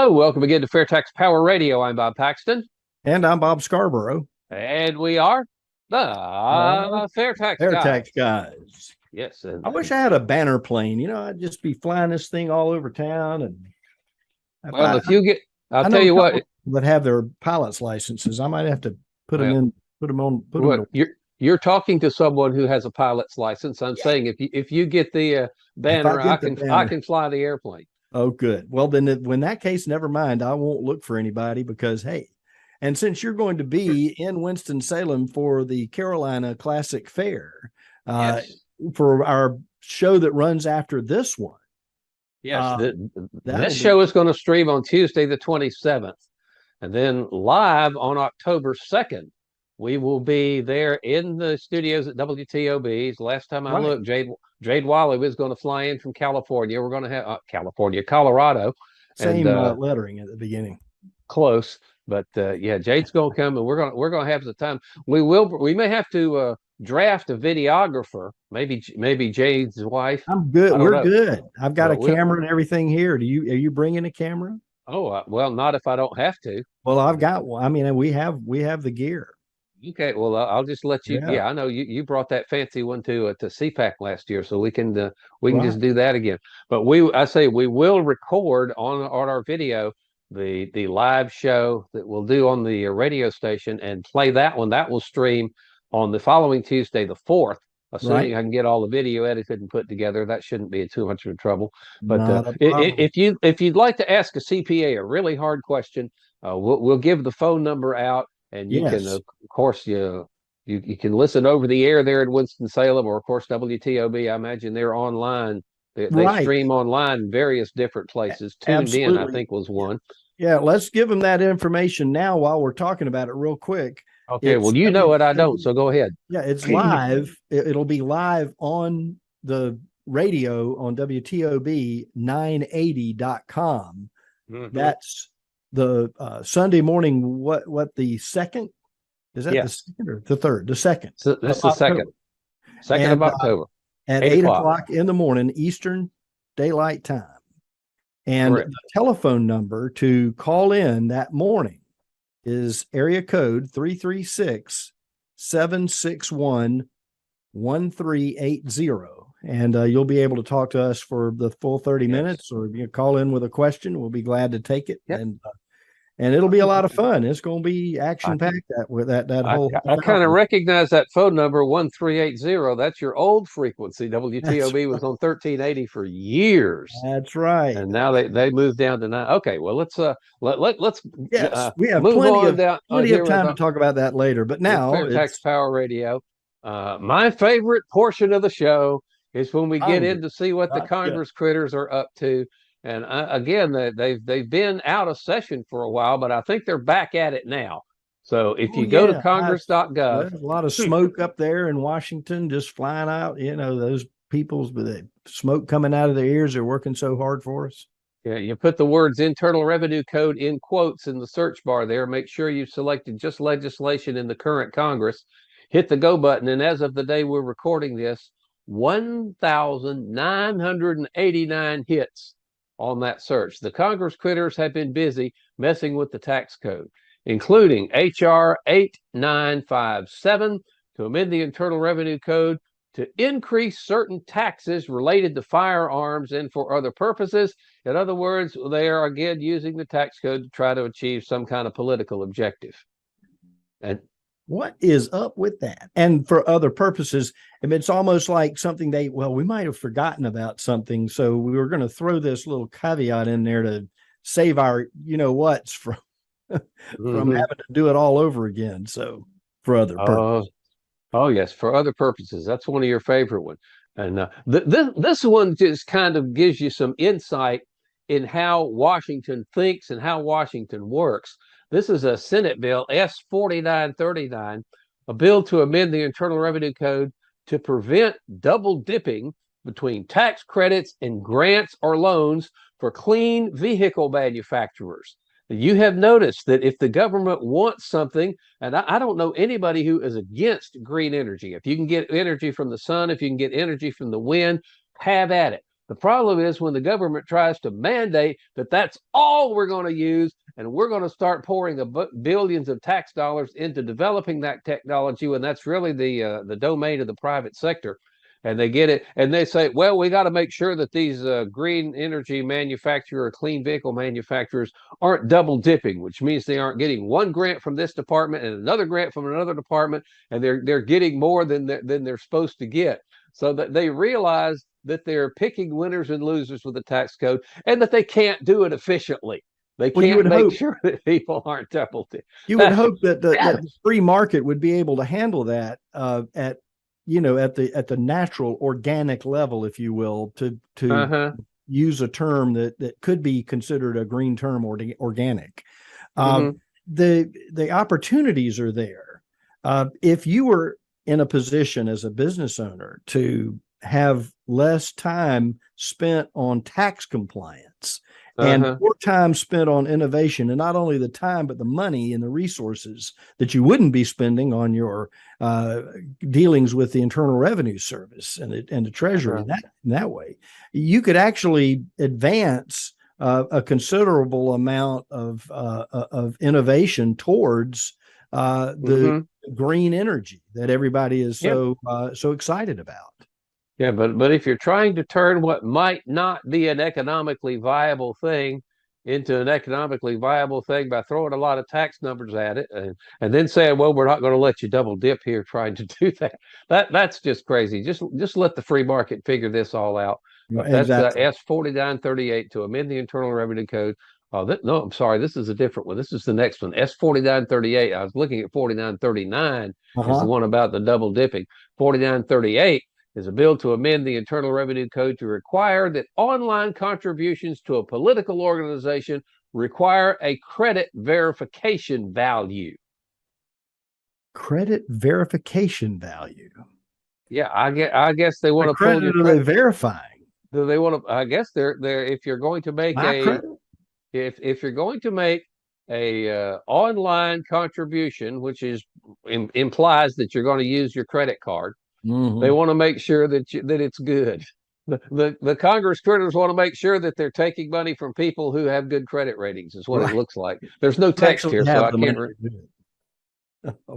Hello, welcome again to FAIRtax Power Radio. I'm Bob Paxton. And I'm Bob Scarborough. And we are the FAIRtax Guys. FAIRtax Guys. Yes. I wish I had a banner plane. You know, I'd just be flying this thing all over town. And well, if you get, I'll tell you what, that have their pilot's licenses, I might have to put them on. You're talking to someone who has a pilot's license. I'm saying if you get the banner, I can fly the airplane. Oh, good. Well, then in that case, never mind. I won't look for anybody because, hey, and since you're going to be in Winston-Salem for the Carolina Classic Fair, for our show that runs after this one. Yes, this show is going to stream on Tuesday, the 27th, and then live on October 2nd. We will be there in the studios at WTOB's. Last time I looked, Jade Wiley was going to fly in from California. We're going to have Colorado. Same lettering at the beginning. Close, but yeah, Jade's going to come, and we're going to have the time. We may have to draft a videographer. Maybe Jade's wife. I'm good. We're good. I've got a camera and everything here. Are you bringing a camera? Oh well, not if I don't have to. Well, I've got one. I mean, we have the gear. Okay, well, I'll just let you. Yeah, I know you brought that fancy one to CPAC last year, so we can just do that again. But I say we will record on our video the live show that we'll do on the radio station and play that one. That will stream on the following Tuesday, the 4th. Assuming I can get all the video edited and put together, that shouldn't be too much of a trouble. But if you'd like to ask a CPA a really hard question, we'll give the phone number out. And you can, of course, you can listen over the air there in Winston-Salem, or of course WTOB. I imagine they're online. They stream online in various different places. Tuned In, I think, was one. Yeah, let's give them that information now while we're talking about it real quick. Okay, well, you know it, I don't, so go ahead. Yeah, it's live. It'll be live on the radio on WTOB980.com. Mm-hmm. That's the Sunday morning. What the second? Is that the second or the third? The second. So that's the second of October at 8 o'clock in the morning Eastern Daylight Time. And the telephone number to call in that morning is area code 336-761-1380. And you'll be able to talk to us for the full 30 minutes, or if you call in with a question, we'll be glad to take it. And it'll be a lot of fun. It's going to be action-packed that whole. I kind of recognize that phone number, 1380. That's your old frequency. WTOB was on 1380 for years. That's right. And now they moved down to 9. Okay, well let's we have plenty of time to talk about that later. But now FAIRtax Power Radio. My favorite portion of the show is when we get in to see what the Congress critters are up to. And again, they've been out of session for a while, but I think they're back at it now. So if you go to congress.gov, there's a lot of smoke up there in Washington, just flying out. You know, those people's with the smoke coming out of their ears. They're working so hard for us. Yeah, you put the words Internal Revenue Code in quotes in the search bar there. Make sure you've selected just legislation in the current Congress. Hit the go button, and as of the day we're recording this, 1,989 hits on that search. The Congress critters have been busy messing with the tax code, including H.R. 8957 to amend the Internal Revenue Code to increase certain taxes related to firearms and for other purposes. In other words, they are again using the tax code to try to achieve some kind of political objective. And what is up with that? And for other purposes, I mean, it's almost like something we might have forgotten about something. So we were going to throw this little caveat in there to save our, what's from having to do it all over again. So for other purposes. Oh, yes, for other purposes. That's one of your favorite ones. And this one just kind of gives you some insight in how Washington thinks and how Washington works. This is a Senate bill, S-4939, a bill to amend the Internal Revenue Code to prevent double dipping between tax credits and grants or loans for clean vehicle manufacturers. You have noticed that if the government wants something, and I don't know anybody who is against green energy. If you can get energy from the sun, if you can get energy from the wind, have at it. The problem is when the government tries to mandate that that's all we're going to use, and we're going to start pouring billions of tax dollars into developing that technology, when that's really the domain of the private sector. And they get it, and they say, well, we got to make sure that these green energy manufacturer, clean vehicle manufacturers aren't double dipping, which means they aren't getting one grant from this department and another grant from another department, and they're getting more than they're supposed to get. So that they realize that they're picking winners and losers with the tax code, and that they can't do it efficiently. They can't make sure that people aren't double dipping. You would hope that the free market would be able to handle that at the natural organic level, if you will, to use a term that could be considered a green term, or organic. The opportunities are there. If you were in a position as a business owner to have less time spent on tax compliance and more time spent on innovation, and not only the time, but the money and the resources that you wouldn't be spending on your dealings with the Internal Revenue Service and the Treasury, in that way, you could actually advance a considerable amount of innovation towards the green energy that everybody is so excited about. Yeah, but if you're trying to turn what might not be an economically viable thing into an economically viable thing by throwing a lot of tax numbers at it, and then saying, well, we're not going to let you double dip here trying to do that's just crazy. Just let the free market figure this all out. That's S4938 to amend the Internal Revenue Code. No, I'm sorry, this is a different one. This is the next one, S4938. I was looking at 4939 is the one about the double dipping. 4938 is a bill to amend the Internal Revenue Code to require that online contributions to a political organization require a credit verification value. Credit verification value. Yeah, I guess they want to pull your credit. Are they verifying? Do they want to? I guess they're if you're going to make if you're going to make a online contribution, which implies that you're going to use your credit card. They want to make sure that it's good. The Congress critters want to make sure that they're taking money from people who have good credit ratings, is what it looks like. There's no text here, so I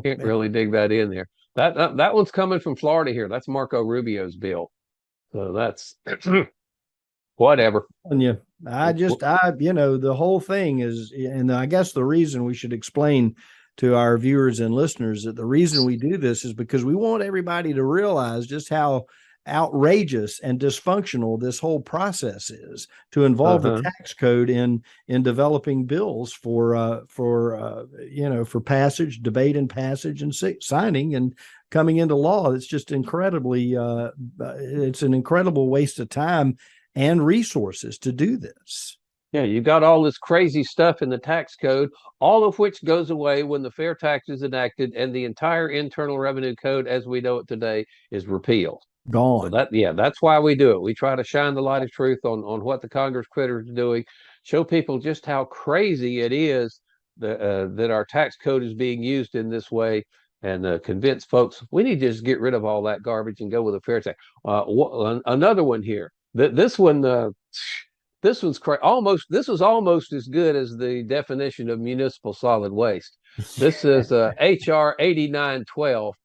can't really dig that in there. That one's coming from Florida here. That's Marco Rubio's bill. So that's whatever. The whole thing is, and I guess the reason we should explain to our viewers and listeners that the reason we do this is because we want everybody to realize just how outrageous and dysfunctional this whole process is to involve the tax code in developing bills for passage, debate and passage, and signing and coming into law. It's just incredibly it's an incredible waste of time and resources to do this. Yeah, you got all this crazy stuff in the tax code, all of which goes away when the FAIRtax is enacted and the entire Internal Revenue Code as we know it today is repealed. Gone. So that's why we do it. We try to shine the light of truth on what the Congress critters are doing, show people just how crazy it is that our tax code is being used in this way, and convince folks we need to just get rid of all that garbage and go with a FAIRtax. Another one here. This one's this was almost as good as the definition of municipal solid waste. This is HR 8912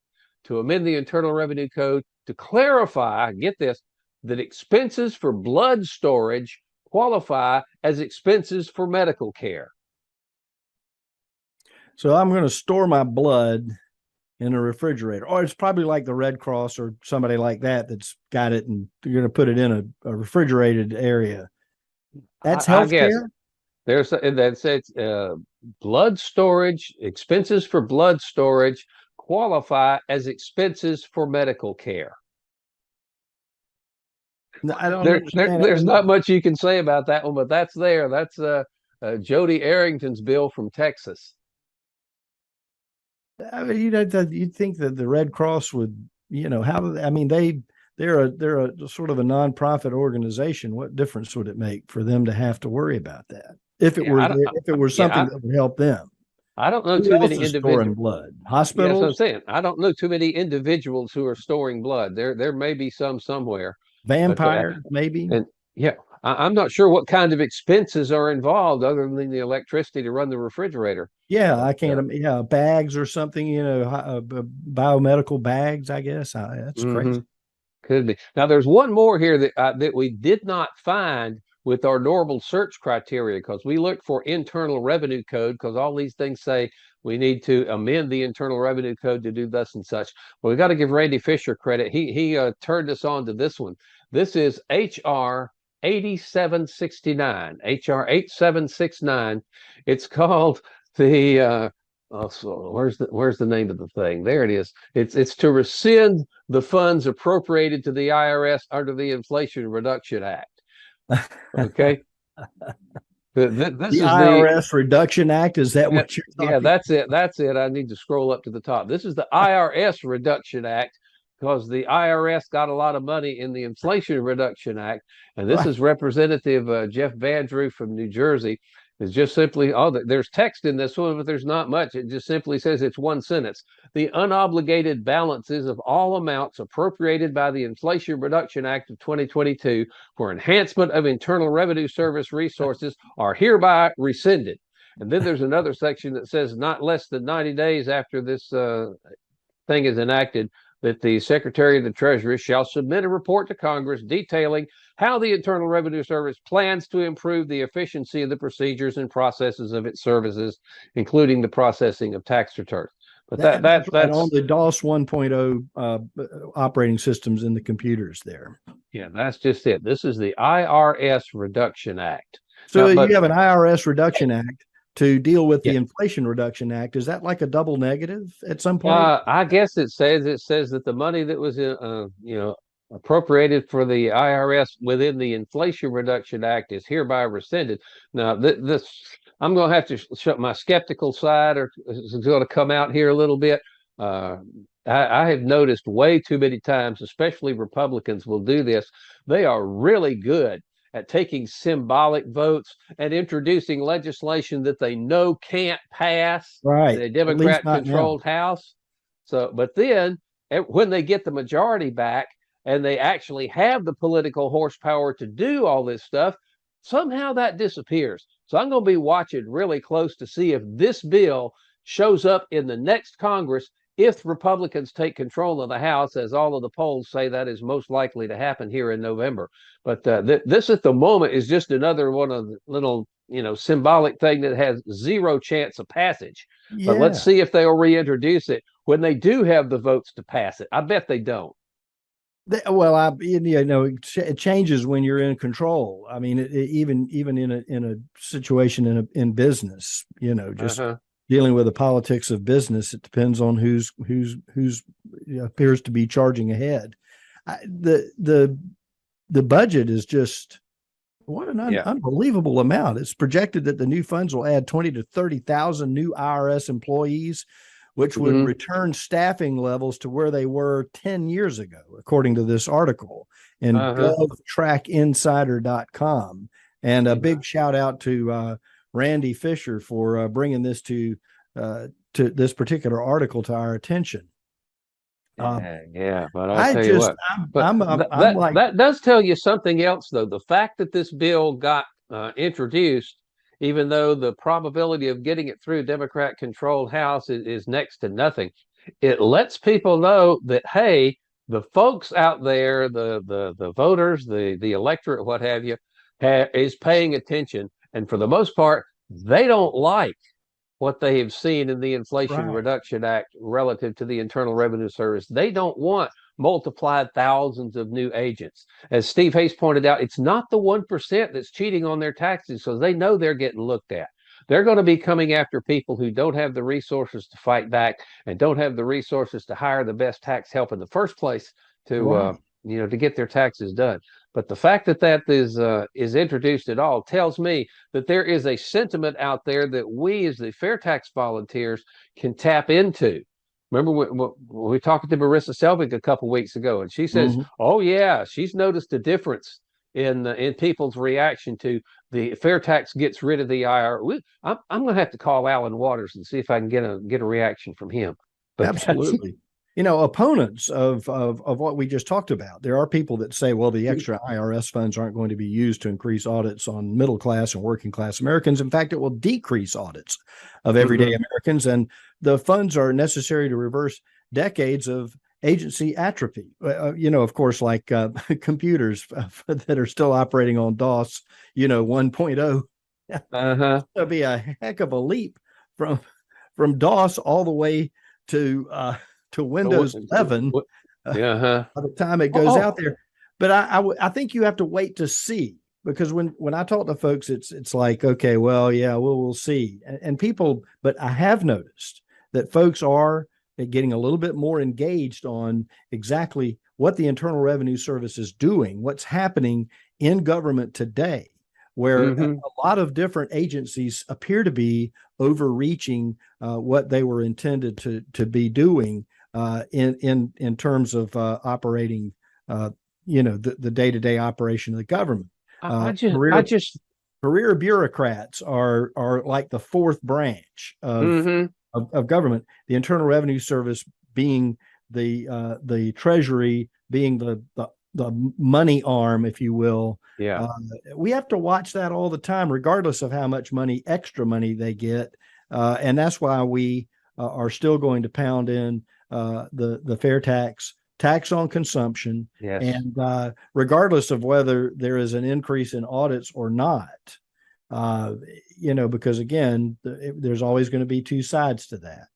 to amend the Internal Revenue Code to clarify, get this, that expenses for blood storage qualify as expenses for medical care. So I'm going to store my blood in a refrigerator, or it's probably like the Red Cross or somebody like that's got it, and you're going to put it in a refrigerated area. That's healthcare. That says blood storage, expenses for blood storage qualify as expenses for medical care. No, I don't there's not much you can say about that one, but that's there. That's Jody Arrington's bill from Texas. I mean, you'd think that the Red Cross would, they're a sort of a nonprofit organization. What difference would it make for them to have to worry about that? If it were something that would help them. I don't know too many individuals storing blood. Hospitals. That's what I'm saying. I don't know too many individuals who are storing blood. There may be some somewhere. Vampires, maybe. Yeah, I'm not sure what kind of expenses are involved other than the electricity to run the refrigerator. Yeah, I But, can't. Yeah, bags or something. Biomedical bags. I guess that's crazy. could be. Now, there's one more here that we did not find with our normal search criteria because we looked for Internal Revenue Code because all these things say we need to amend the Internal Revenue Code to do thus and such. Well, we got to give Randy Fisher credit. He turned us on to this one. This is HR 8769. HR 8769. It's called the oh, so where's the name of the thing? There it is. It's to rescind the funds appropriated to the IRS under the Inflation Reduction Act. Okay. This The is IRS Reduction Act. Is that what you're talking? yeah, that's it. That's it. I need to scroll up to the top. This is the IRS Reduction Act because the IRS got a lot of money in the Inflation Reduction Act. And this Right. is Representative Jeff Vandrew from New Jersey. It's just simply, oh, there's text in this one, but there's not much. It just simply says it's one sentence. The unobligated balances of all amounts appropriated by the Inflation Reduction Act of 2022 for enhancement of Internal Revenue Service resources are hereby rescinded. And then there's another section that says not less than 90 days after this thing is enacted, that the Secretary of the Treasury shall submit a report to Congress detailing how the Internal Revenue Service plans to improve the efficiency of the procedures and processes of its services, including the processing of tax returns. But That's right, that's on the DOS 1.0 operating systems in the computers there. yeah, that's just it. This is the IRS Reduction Act. So you have an IRS Reduction Act to deal with the yeah, Inflation Reduction Act. Is that like a double negative at some point? I guess it says that the money that was appropriated for the IRS within the Inflation Reduction Act is hereby rescinded. Now, this I'm going to have to show my skeptical side, or is going to come out here a little bit. I have noticed way too many times, especially Republicans will do this. They are really good at taking symbolic votes and introducing legislation that they know can't pass Right. in a At least not now. Democrat-controlled House. So, but then when they get the majority back and they actually have the political horsepower to do all this stuff, somehow that disappears. So I'm going to be watching really close to see if this bill shows up in the next Congress if Republicans take control of the House, as all of the polls say that is most likely to happen here in November. But this at the moment is just another one of the little, symbolic thing that has zero chance of passage. Yeah. But let's see if they'll reintroduce it when they do have the votes to pass it. I bet they don't. Well, it changes when you're in control. I mean, even in a situation in business, just dealing with the politics of business, it depends on who's appears to be charging ahead. The budget is just what an unbelievable amount. It's projected that the new funds will add 20 to 30,000 new IRS employees, which would return staffing levels to where they were 10 years ago, according to this article in govtrackinsider.com. And a big shout out to Randy Fisher for bringing this to this particular article to our attention. But I'll tell you what. That does tell you something else, though. The fact that this bill got introduced, even though the probability of getting it through Democrat-controlled House is next to nothing, it lets people know that, hey, the folks out there, the voters, the electorate, what have you, is paying attention. And for the most part, they don't like what they have seen in the Inflation Reduction Act relative to the Internal Revenue Service. They don't want multiplied thousands of new agents. As Steve Hayes pointed out, it's not the 1% that's cheating on their taxes, so they know they're getting looked at. They're going to be coming after people who don't have the resources to fight back and don't have the resources to hire the best tax help in the first place to get their taxes done. But the fact that that is introduced at all tells me that there is a sentiment out there that we as the FAIRtax volunteers can tap into. Remember when we talked to Marissa Selvig a couple weeks ago, and she says, "Oh yeah, she's noticed a difference in people's reaction to the FAIRtax gets rid of the IRS." I'm going to have to call Alan Waters and see if I can get a reaction from him. But absolutely. opponents of what we just talked about. There are people that say, well, the extra IRS funds aren't going to be used to increase audits on middle class and working class Americans. In fact, it will decrease audits of everyday Americans, and the funds are necessary to reverse decades of agency atrophy. Of course, like computers that are still operating on DOS, 1.0. It'll be a heck of a leap from DOS all the way to Windows 11 by the time it goes out there. But I think you have to wait to see, because when I talk to folks, it's like, okay, well, yeah, we'll see. And people, but I have noticed that folks are getting a little bit more engaged on exactly what the Internal Revenue Service is doing, what's happening in government today, where a lot of different agencies appear to be overreaching what they were intended to be doing in terms of operating, the day-to-day operation of the government. Career bureaucrats are like the fourth branch of government. The Internal Revenue Service being the Treasury, being the money arm, if you will. We have to watch that all the time, regardless of how much extra money they get, and that's why we are still going to pound in the FAIRtax, tax on consumption, and regardless of whether there is an increase in audits or not, because again, there's always going to be two sides to that.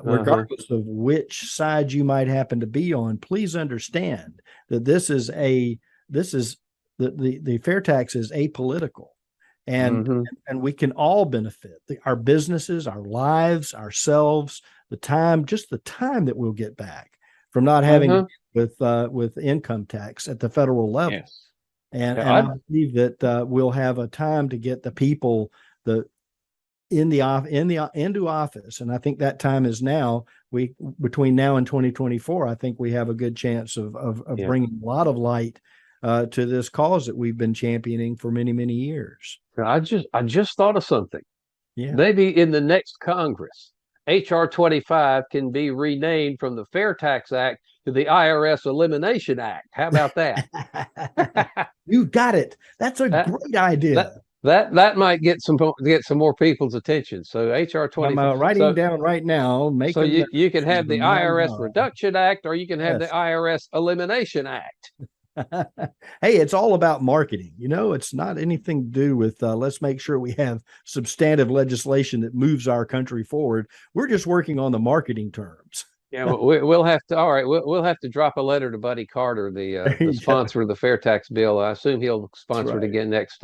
Regardless of which side you might happen to be on, please understand that the FAIRtax is apolitical, and we can all benefit. Our businesses, our lives, ourselves, the time that we'll get back from not having with income tax at the federal level. And I believe that we'll have a time to get the people into office, and I think that time is now. Between now and 2024, I think we have a good chance of bringing a lot of light to this cause that we've been championing for many, many years. I just thought of something. Maybe in the next Congress, HR 25 can be renamed from the FAIRtax Act to the IRS Elimination Act. How about that? You got it. That's a great idea. That might get some more people's attention. So HR 25. I'm writing down right now. So you can have the IRS Reduction Act, or you can have the IRS Elimination Act. Hey, it's all about marketing. It's not anything to do with let's make sure we have substantive legislation that moves our country forward. We're just working on the marketing terms. We'll have to. All right, we'll have to drop a letter to Buddy Carter, the sponsor of the FAIRtax bill. I assume he'll sponsor it again next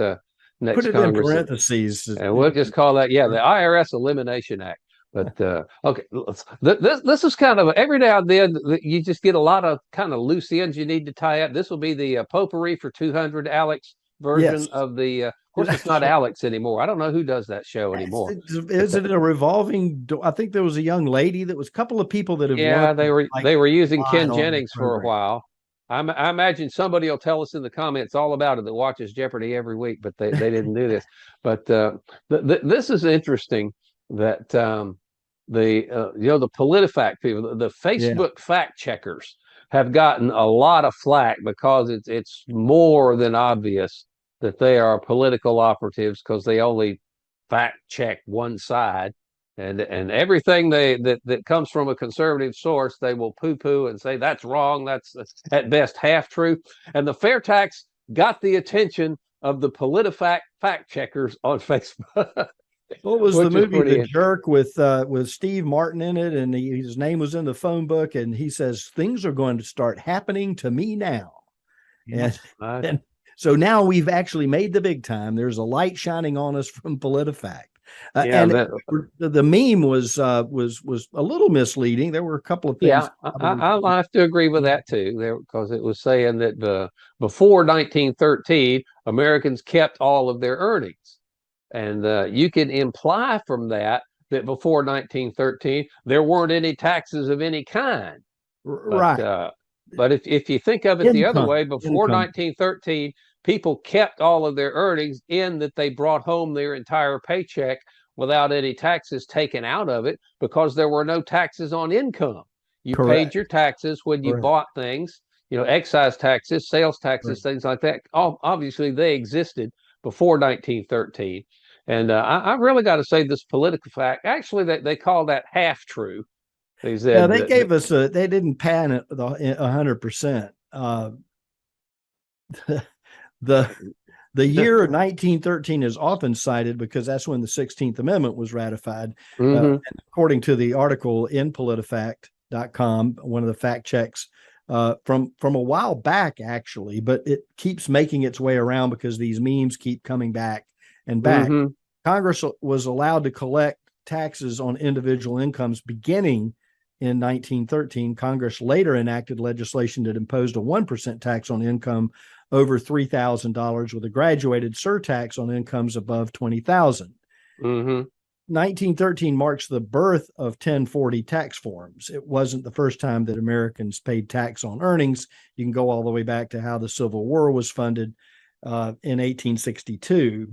Put it Congress. In parentheses, and we'll just call that the IRS Elimination Act. But okay, this is kind of every now and then you just get a lot of kind of loose ends you need to tie up. This will be the potpourri for 200 Alex version of the. Of course, it's not Alex anymore. I don't know who does that show anymore. Is it a revolving? I think there was a young lady that was a couple of people that have. Yeah, they were using Ken Jennings for a while. I imagine somebody will tell us in the comments all about it that watches Jeopardy every week, but they didn't do this. But this is interesting that the PolitiFact people, the Facebook fact checkers, have gotten a lot of flack because it's more than obvious that they are political operatives, because they only fact check one side. And everything that comes from a conservative source, they will poo-poo and say that's wrong. That's at best half true. And the FAIRtax got the attention of the PolitiFact fact checkers on Facebook. What was the movie The Jerk with Steve Martin in it, and his name was in the phone book, and he says things are going to start happening to me now. And so now we've actually made the big time. There's a light shining on us from PolitiFact. The meme was a little misleading. There were a couple of things. Yeah, I'll have to agree with that too, because it was saying that before 1913, Americans kept all of their earnings, and you can imply from that before 1913 there weren't any taxes of any kind. Right. But if you think of it the other way, before 1913. People kept all of their earnings in that they brought home their entire paycheck without any taxes taken out of it, because there were no taxes on income. You Correct. paid your taxes when you Correct. bought things, excise taxes, sales taxes, Right. things like that. Obviously, they existed before 1913. And I really got to say this political fact, actually, they call that half true. They Yeah, said they that, gave us they didn't pan it 100%. The the year 1913 is often cited because that's when the 16th Amendment was ratified. mm-hmm. According to the article in politifact.com, one of the fact checks from a while back, actually, but it keeps making its way around because these memes keep coming back and back. Mm-hmm. Congress was allowed to collect taxes on individual incomes beginning in 1913. Congress later enacted legislation that imposed a 1% tax on income over $3,000 with a graduated surtax on incomes above $20,000. Mm-hmm. 1913 marks the birth of 1040 tax forms. It wasn't the first time that Americans paid tax on earnings. You can go all the way back to how the Civil War was funded in 1862.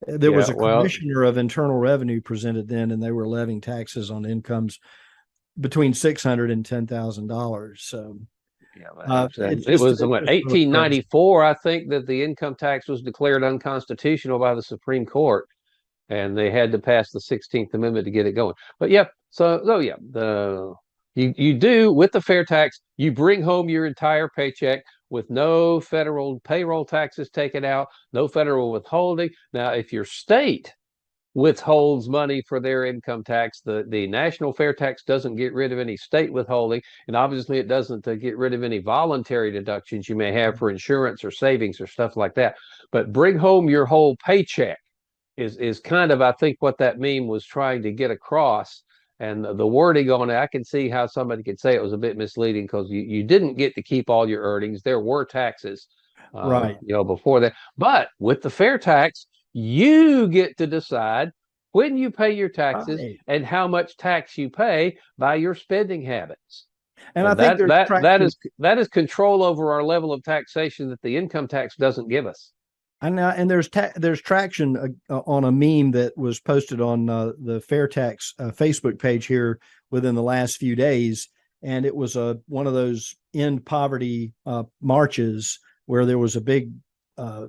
There was a commissioner of internal revenue presented then, and they were levying taxes on incomes between $600 and $10,000. So yeah, it was 1894, I think, that the income tax was declared unconstitutional by the Supreme Court, and they had to pass the 16th Amendment to get it going. But yeah, you do with the fair tax, you bring home your entire paycheck with no federal payroll taxes taken out, no federal withholding. Now, if your state withholds money for their income tax, the national fair tax doesn't get rid of any state withholding, and obviously it doesn't get rid of any voluntary deductions you may have for insurance or savings or stuff like that. But bring home your whole paycheck is kind of, I think, what that meme was trying to get across. And the wording on it, I can see how somebody could say it was a bit misleading, because you didn't get to keep all your earnings. There were taxes, right, before that. But with the fair tax, you get to decide when you pay your taxes and how much tax you pay by your spending habits. And I think that is control over our level of taxation that the income tax doesn't give us. And there's traction on a meme that was posted on the FAIRtax Facebook page here within the last few days, and it was one of those end poverty marches where there was a big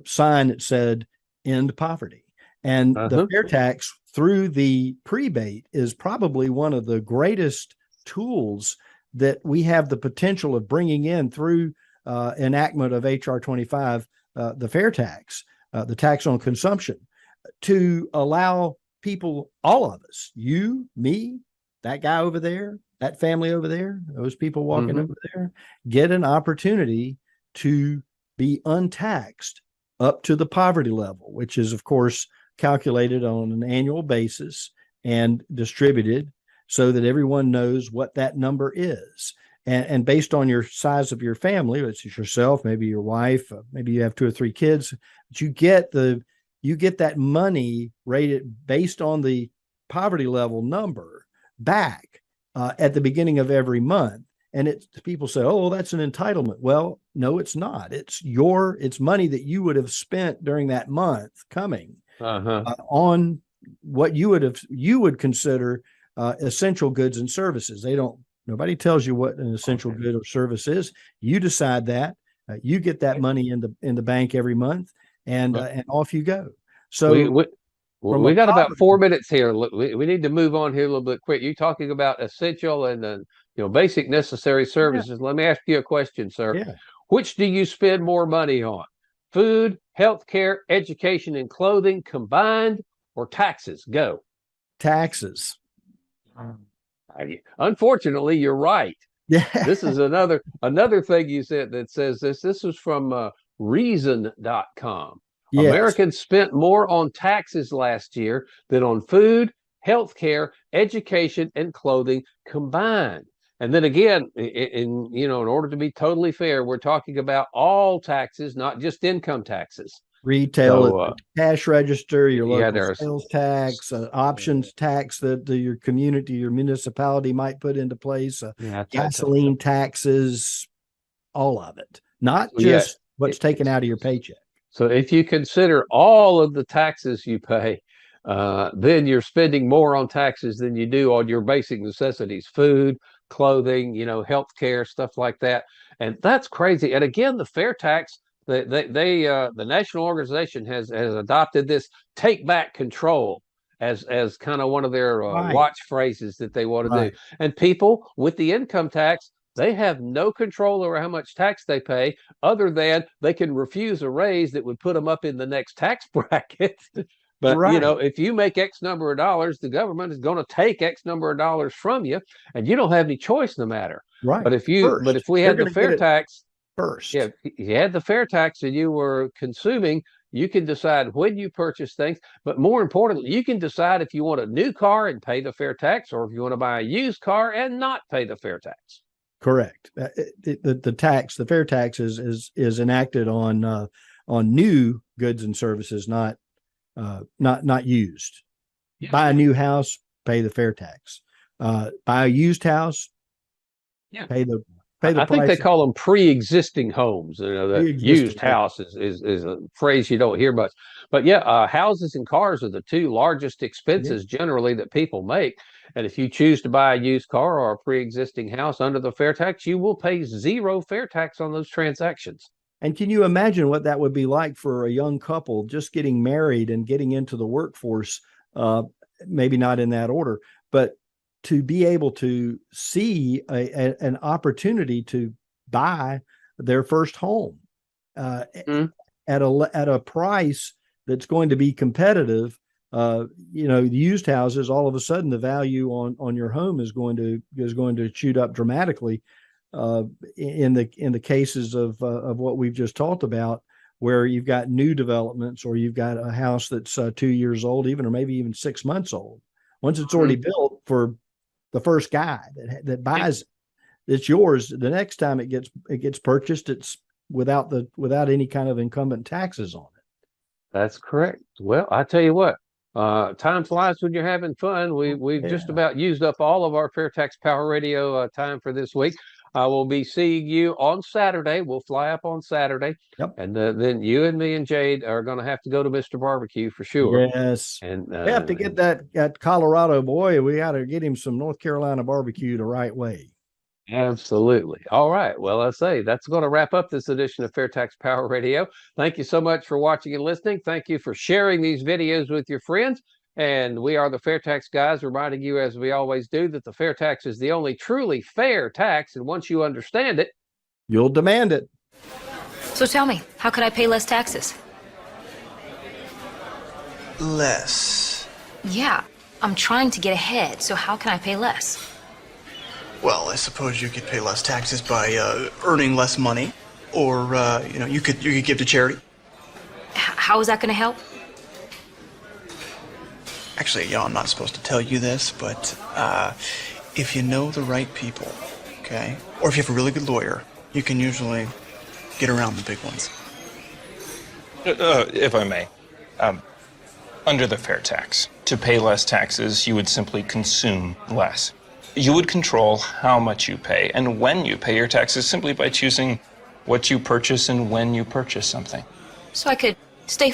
sign that said "End Poverty," and the FAIRtax through the prebate is probably one of the greatest tools that we have the potential of bringing in through enactment of HR 25. The FAIRtax, the tax on consumption, to allow people, all of us, you, me, that guy over there, that family over there, those people walking over there, get an opportunity to be untaxed up to the poverty level, which is, of course, calculated on an annual basis and distributed so that everyone knows what that number is. And based on your size of your family, it's yourself, maybe your wife, maybe you have 2 or 3 kids, but you get that money rated based on the poverty level number back at the beginning of every month. And people say, oh, well, that's an entitlement. Well, no, it's not. It's money that you would have spent during that month coming on what you would consider essential goods and services. Nobody tells you what an essential good or service is. You decide that. You get that money in the bank every month, and off you go. So we got about 4 minutes here. We need to move on here a little bit quick. You're talking about essential and basic necessary services. Let me ask you a question, sir. Yeah. Which do you spend more money on? Food, healthcare, education, and clothing combined, or taxes? Go. Taxes. Unfortunately, you're right. Yeah. This is another thing you said that says this. This was from reason.com. Yes. Americans spent more on taxes last year than on food, healthcare, education, and clothing combined. And then again, in order to be totally fair, we're talking about all taxes, not just income taxes. Retail, cash register, your local sales tax, options tax that your community, your municipality might put into place, gasoline taxes, all of it, not just what's taken out of your paycheck. So if you consider all of the taxes you pay, then you're spending more on taxes than you do on your basic necessities: food, clothing, healthcare, stuff like that. And that's crazy. And again, the FAIRtax, the national organization has adopted this take back control as kind of one of their watch phrases that they want to do. And people with the income tax, they have no control over how much tax they pay, other than they can refuse a raise that would put them up in the next tax bracket. But if you make X number of dollars, the government is going to take X number of dollars from you, and you don't have any choice in the matter. Right. But if we had the FAIRtax first, if you had the FAIRtax and you were consuming, you can decide when you purchase things. But more importantly, you can decide if you want a new car and pay the FAIRtax, or if you want to buy a used car and not pay the FAIRtax. Correct. The FAIRtax is enacted on new goods and services, not used. Yeah. Buy a new house, pay the FAIRtax. Buy a used house, pay the I think they call them pre-existing homes. The used house is a phrase you don't hear much. But houses and cars are the two largest expenses generally that people make. And if you choose to buy a used car or a pre-existing house under the FAIRtax, you will pay zero FAIRtax on those transactions. And can you imagine what that would be like for a young couple just getting married and getting into the workforce? Maybe not in that order, but to be able to see an opportunity to buy their first home at a price that's going to be competitive. The used houses, all of a sudden the value on your home is going to shoot up dramatically. In the cases of what we've just talked about, where you've got new developments, or you've got a house that's 2 years old, or maybe even 6 months old. Once it's already built for the first guy that buys it, it's yours. The next time it gets purchased, it's without any kind of incumbent taxes on it. That's correct. Well, I tell you what, time flies when you're having fun. We've just about used up all of our FAIRtax Power Radio time for this week. I will be seeing you on Saturday. We'll fly up on Saturday. Yep. And then you and me and Jade are going to have to go to Mr. Barbecue for sure. Yes. And we have to get that Colorado boy. We got to get him some North Carolina barbecue the right way. Absolutely. All right. Well, I say that's going to wrap up this edition of FAIRtax Power Radio. Thank you so much for watching and listening. Thank you for sharing these videos with your friends. And we are the FAIRtax Guys, reminding you, as we always do, that the FAIRtax is the only truly fair tax. And once you understand it, you'll demand it. So tell me, how could I pay less taxes? Less? Yeah, I'm trying to get ahead. So how can I pay less? Well, I suppose you could pay less taxes by earning less money, or you could give to charity. How is that going to help? Actually, I'm not supposed to tell you this, but if you know the right people, okay, or if you have a really good lawyer, you can usually get around the big ones. If I may, under the FAIRtax, to pay less taxes, you would simply consume less. You would control how much you pay and when you pay your taxes simply by choosing what you purchase and when you purchase something. So I could stay